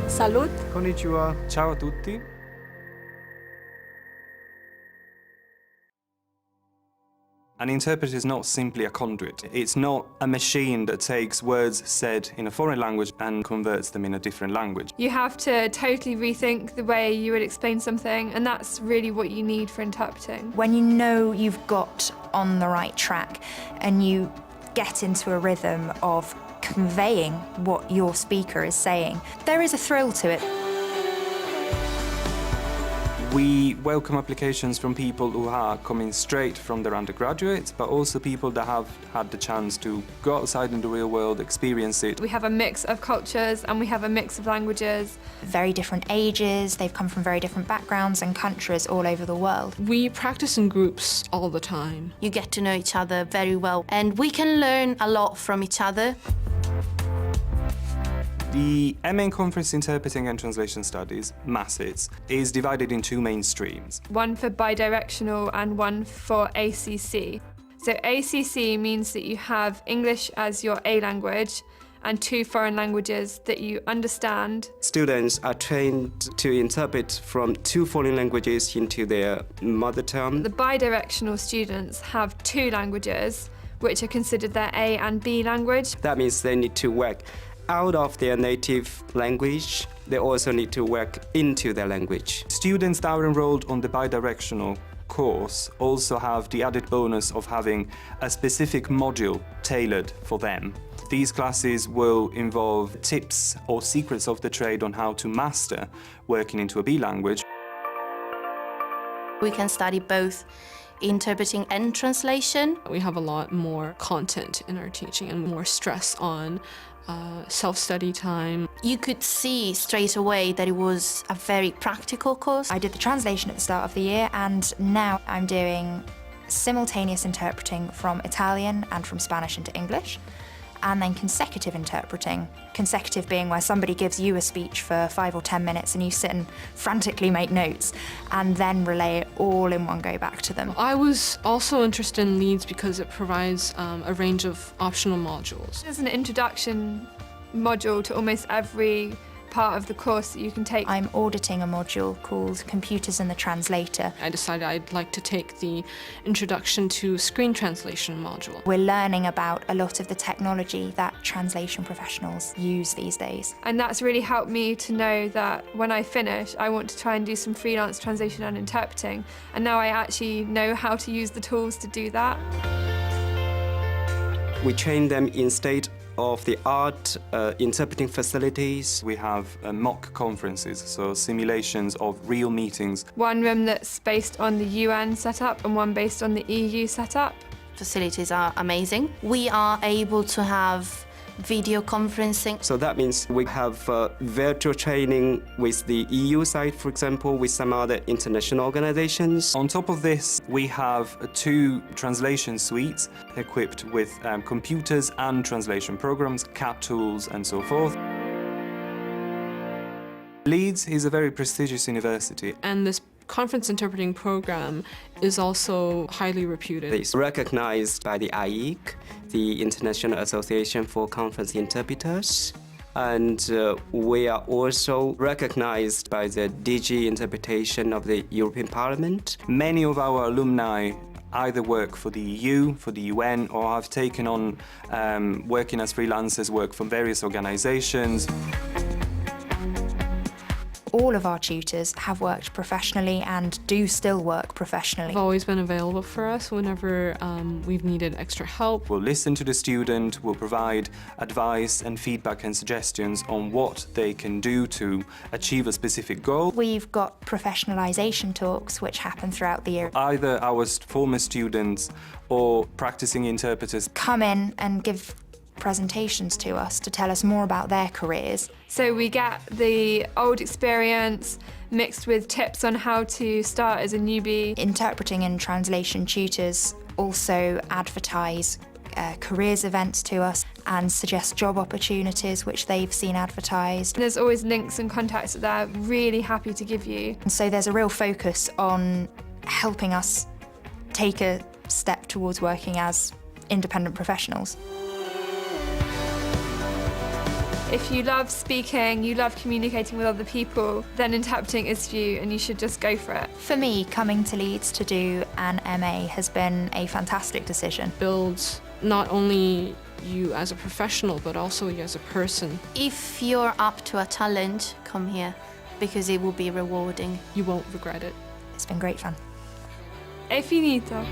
Salut! Konnichiwa. Ciao a tutti. An interpreter is not simply a conduit. It's not a machine that takes words said in a foreign language and converts them in a different language. You have to totally rethink the way you would explain something, and that's really what you need for interpreting. When you know you've got on the right track and you get into a rhythm of conveying what your speaker is saying, there is a thrill to it. We welcome applications from people who are coming straight from their undergraduates, but also people that have had the chance to go outside in the real world, experience it. We have a mix of cultures and we have a mix of languages. Very different ages, they've come from very different backgrounds and countries all over the world. We practice in groups all the time. You get to know each other very well, and we can learn a lot from each other. The MA in Conference Interpreting and Translation Studies, MASITS, is divided in two main streams. One for bidirectional and one for ACC. So ACC means that you have English as your A language and two foreign languages that you understand. Students are trained to interpret from two foreign languages into their mother tongue. The bidirectional students have two languages, which are considered their A and B language. That means they need to work out of their native language. They also need to work into their language. Students that are enrolled on the bidirectional course also have the added bonus of having a specific module tailored for them. These classes will involve tips or secrets of the trade on how to master working into a B language. We can study both interpreting and translation. We have a lot more content in our teaching and more stress on self-study time. You could see straight away that it was a very practical course. I did the translation at the start of the year, and now I'm doing simultaneous interpreting from Italian and from Spanish into English, and then consecutive interpreting. Consecutive being where somebody gives you a speech for 5 or 10 minutes and you sit and frantically make notes and then relay it all in one go back to them. I was also interested in Leeds because it provides a range of optional modules. There's an introduction module to almost every part of the course that you can take. I'm auditing a module called Computers and the Translator. I decided I'd like to take the Introduction to Screen Translation module. We're learning about a lot of the technology that translation professionals use these days. And that's really helped me to know that when I finish, I want to try and do some freelance translation and interpreting. And now I actually know how to use the tools to do that. We train them in state-of-the-art interpreting facilities. We have mock conferences, so simulations of real meetings. One room that's based on the UN setup and one based on the EU setup. Facilities are amazing. We are able to have video conferencing. So that means we have virtual training with the EU side, for example, with some other international organizations. On top of this, we have two translation suites equipped with computers and translation programs, CAT tools, and so forth. Leeds is a very prestigious university. And this conference interpreting program is also highly reputed. It's recognized by the IEC, the International Association for Conference Interpreters, and we are also recognized by the DG Interpretation of the European Parliament. Many of our alumni either work for the EU, for the UN, or have taken on working as freelancers, work from various organizations. All of our tutors have worked professionally and do still work professionally. They've always been available for us whenever we've needed extra help. We'll listen to the student, we'll provide advice and feedback and suggestions on what they can do to achieve a specific goal. We've got professionalisation talks which happen throughout the year. Either our former students or practicing interpreters Come in and give presentations to us to tell us more about their careers. So we get the old experience mixed with tips on how to start as a newbie. Interpreting and translation tutors also advertise careers events to us and suggest job opportunities which they've seen advertised. There's always links and contacts that they're really happy to give you. And so there's a real focus on helping us take a step towards working as independent professionals. If you love speaking, you love communicating with other people, then interpreting is for you and you should just go for it. For me, coming to Leeds to do an MA has been a fantastic decision. Builds not only you as a professional, but also you as a person. If you're up to a challenge, come here because it will be rewarding. You won't regret it. It's been great fun. È finito.